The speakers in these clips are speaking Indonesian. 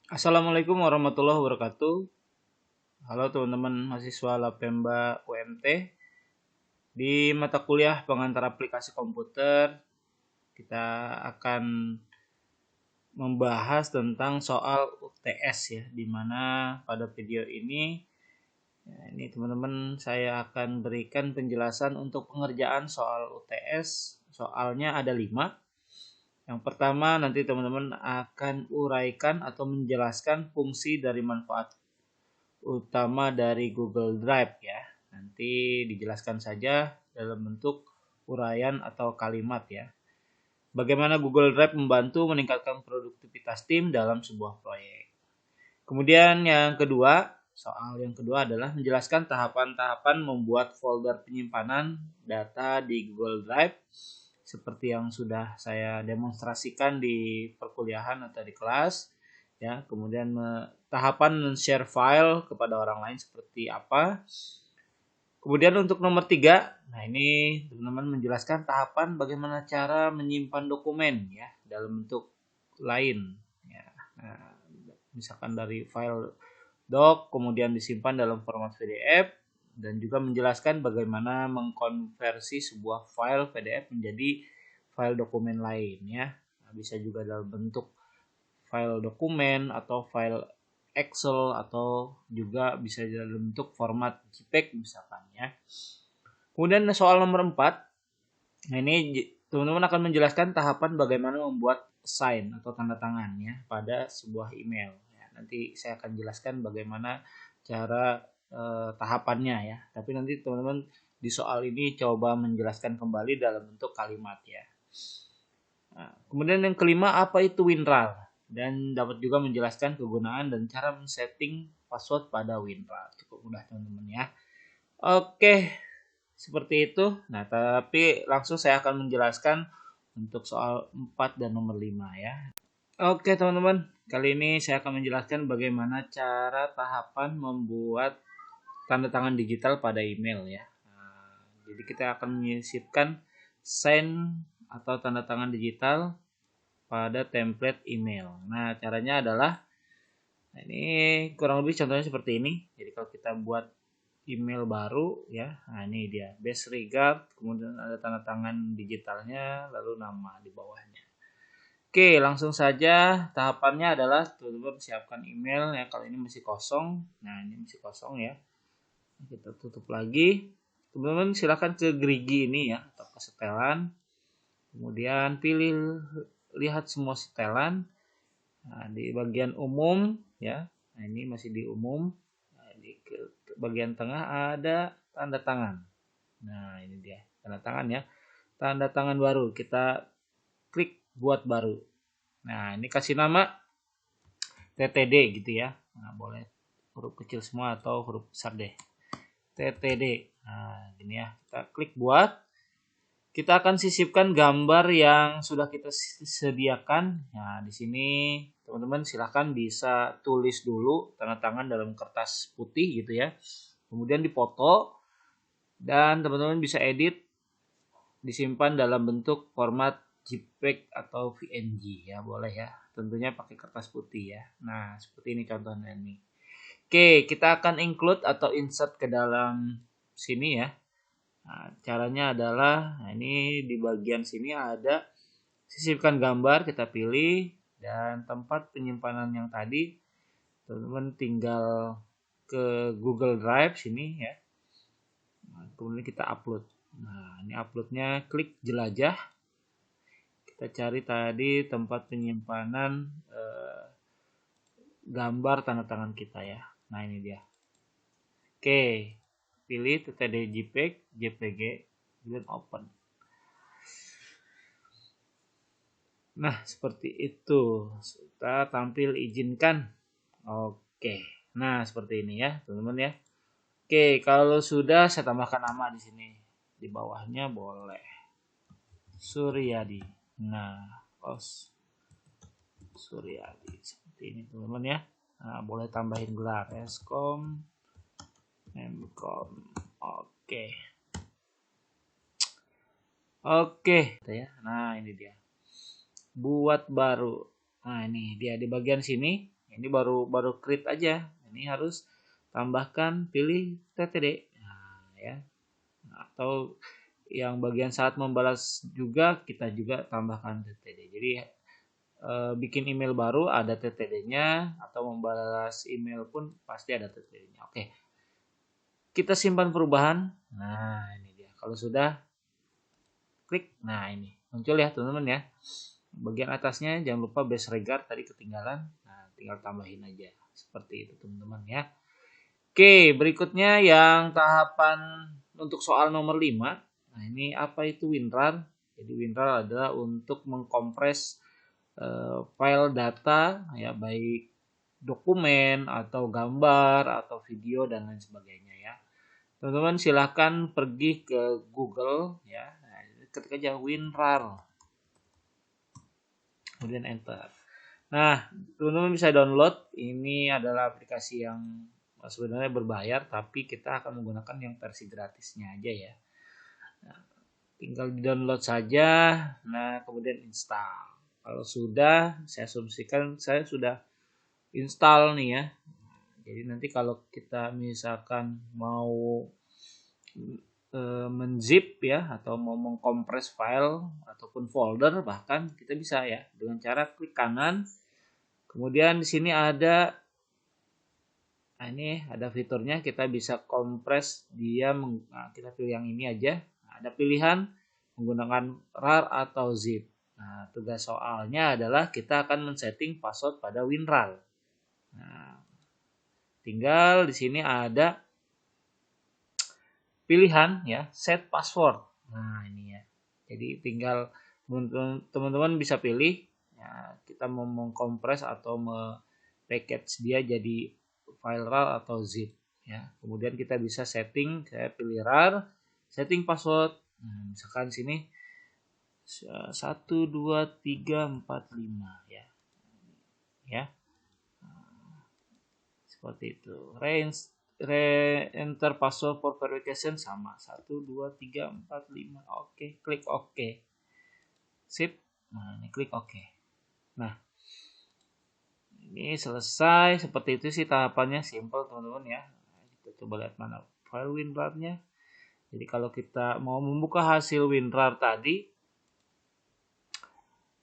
Assalamualaikum warahmatullahi wabarakatuh. Halo teman-teman mahasiswa Lapemba UMT. Di mata kuliah pengantar aplikasi komputer, kita akan membahas tentang soal UTS ya, di mana pada video ini ini teman-teman saya akan berikan penjelasan untuk pengerjaan soal UTS. Soalnya ada 5. Yang pertama nanti teman-teman akan uraikan atau menjelaskan fungsi dari manfaat utama dari Google Drive ya. Nanti dijelaskan saja dalam bentuk uraian atau kalimat ya. Bagaimana Google Drive membantu meningkatkan produktivitas tim dalam sebuah proyek. Kemudian soal yang kedua adalah menjelaskan tahapan-tahapan membuat folder penyimpanan data di Google Drive seperti yang sudah saya demonstrasikan di perkuliahan atau di kelas ya. Kemudian tahapan men-share file kepada orang lain seperti apa. Kemudian untuk nomor 3, nah ini teman-teman menjelaskan tahapan bagaimana cara menyimpan dokumen ya dalam bentuk lain ya. Nah, misalkan dari file doc kemudian disimpan dalam format PDF, dan juga menjelaskan bagaimana mengkonversi sebuah file PDF menjadi file dokumen lain ya. Nah, bisa juga dalam bentuk file dokumen atau file Excel atau juga bisa dalam bentuk format JPEG misalkan ya. Kemudian soal nomor 4, nah ini teman-teman akan menjelaskan tahapan bagaimana membuat sign atau tanda tangan ya pada sebuah email. Ya, nanti saya akan jelaskan bagaimana cara tahapannya ya. Tapi nanti teman-teman di soal ini coba menjelaskan kembali dalam bentuk kalimat ya. Nah, kemudian yang kelima, apa itu WinRAR? Dan dapat juga menjelaskan kegunaan dan cara men-setting password pada WinRAR. Cukup mudah teman-teman ya. Oke, seperti itu. Nah, tapi langsung saya akan menjelaskan untuk soal 4 dan nomor 5 ya. Oke teman-teman, kali ini saya akan menjelaskan bagaimana cara tahapan membuat tanda tangan digital pada email ya. Nah, jadi kita akan menyisipkan sign atau tanda tangan digital pada template email. Nah, caranya adalah ini kurang lebih contohnya seperti ini. Jadi kalau kita buat email baru ya, nah ini dia, best regard, kemudian ada tanda tangan digitalnya, lalu nama di bawahnya. Oke, langsung saja tahapannya adalah teman-teman siapkan email ya. Kalau ini masih kosong, nah ini masih kosong ya. Kita tutup lagi. Teman-teman silakan ke gerigi ini ya atau ke setelan. Kemudian pilih lihat semua setelan. Nah, di bagian umum ya. Nah, ini masih di umum. Nah, di bagian tengah ada tanda tangan. Nah, ini dia tanda tangan ya. Tanda tangan baru kita klik buat baru. Nah, ini kasih nama TTD gitu ya. Nah, boleh huruf kecil semua atau huruf besar deh. TTD. Nah, gini ya. Kita klik buat. Kita akan sisipkan gambar yang sudah kita sediakan. Nah, di sini teman-teman silahkan bisa tulis dulu tanda tangan dalam kertas putih gitu ya. Kemudian dipoto dan teman-teman bisa edit, disimpan dalam bentuk format JPEG atau PNG ya, boleh ya. Tentunya pakai kertas putih ya. Nah, seperti ini contohnya nih. Oke, kita akan include atau insert ke dalam sini ya. Nah, caranya adalah nah ini di bagian sini ada sisipkan gambar, kita pilih, dan tempat penyimpanan yang tadi teman-teman tinggal ke Google Drive sini ya. Nah, kemudian kita upload. Nah, ini uploadnya klik jelajah. Kita cari tadi tempat penyimpanan gambar tanda tangan kita ya. Nah, ini dia. Oke, pilih TTD JPEG, JPG, kemudian open. Nah, seperti itu. Kita tampil izinkan. Oke. Nah, seperti ini ya, teman-teman ya. Oke, kalau sudah saya tambahkan nama di sini. Di bawahnya boleh. Suryadi. Nah, Suryadi. Seperti ini, teman-teman ya. Nah, boleh tambahin gelar Eskom, Memkom. Oke. Oke, ya. Nah, ini dia. Buat baru. Nah, ini dia di bagian sini Ini baru create aja. Ini harus tambahkan pilih TTD. Nah, ya. Atau yang bagian saat membalas juga kita juga tambahkan TTD. Jadi bikin email baru ada TTD-nya atau membalas email pun pasti ada TTD-nya. Oke. Kita simpan perubahan. Nah, ini dia. Kalau sudah klik, nah ini muncul ya teman-teman ya. Bagian atasnya jangan lupa base regard tadi ketinggalan. Nah, tinggal tambahin aja. Seperti itu teman-teman ya. Oke, berikutnya yang tahapan untuk soal nomor 5. Nah, ini apa itu WinRAR? Jadi WinRAR adalah untuk mengkompres file data ya, baik dokumen atau gambar atau video dan lain sebagainya ya. Teman-teman silahkan pergi ke Google ya. Nah, ketik aja WinRAR. Kemudian enter. Nah, teman-teman bisa download. Ini adalah aplikasi yang sebenarnya berbayar, tapi kita akan menggunakan yang versi gratisnya aja ya. Nah, tinggal di download saja. Nah, kemudian install. Kalau sudah, saya asumsikan saya sudah install nih ya. Jadi nanti kalau kita misalkan mau menzip ya atau mau mengkompres file ataupun folder, bahkan kita bisa ya dengan cara klik kanan. Kemudian di sini ada ini ada fiturnya, kita bisa kompres dia. Nah, kita pilih yang ini aja. Nah, ada pilihan menggunakan RAR atau zip. Nah, tugas soalnya adalah kita akan men-setting password pada WinRAR. Nah, tinggal di sini ada pilihan ya, set password. Nah, ini ya. Jadi tinggal teman-teman bisa pilih ya, kita mau mengkompres atau package dia jadi file RAR atau zip ya. Kemudian kita bisa setting, saya pilih RAR, setting password. Nah, misalkan sini 1 2 3 4 5 ya. Ya. Seperti itu. Enter password for verification sama 1 2 3 4 5. Oke, klik OK. Sip. Nah, ini klik OK. Nah, ini selesai. Seperti itu sih tahapannya, simple teman-teman ya. Kita coba lihat mana file WinRAR-nya. Jadi kalau kita mau membuka hasil WinRAR tadi,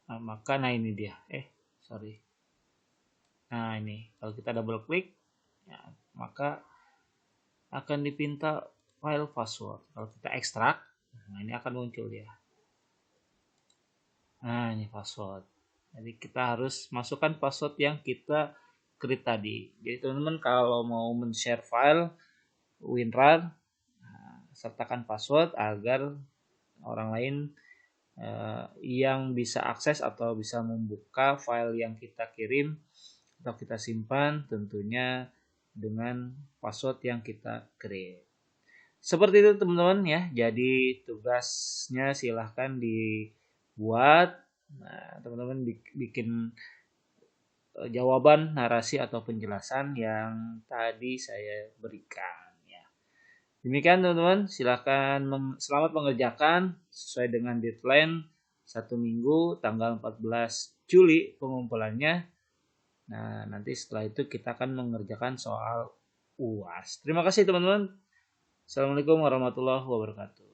nah, maka nah ini dia. Sorry. Nah, ini kalau kita double klik ya, maka akan dipinta file password. Kalau kita ekstrak, nah ini akan muncul ya. Nah, ini password. Jadi kita harus masukkan password yang kita create tadi. Jadi teman-teman kalau mau men-share file WinRAR, nah, sertakan password agar orang lain yang bisa akses atau bisa membuka file yang kita kirim atau kita simpan, tentunya dengan password yang kita create. Seperti itu teman-teman ya. Jadi tugasnya silahkan dibuat. Nah, teman-teman bikin jawaban, narasi atau penjelasan yang tadi saya berikan ya. Demikian teman-teman, silahkan selamat mengerjakan sesuai dengan deadline 1 minggu tanggal 14 Juli pengumpulannya. Nah, nanti setelah itu kita akan mengerjakan soal UAS. Terima kasih teman-teman. Assalamualaikum warahmatullahi wabarakatuh.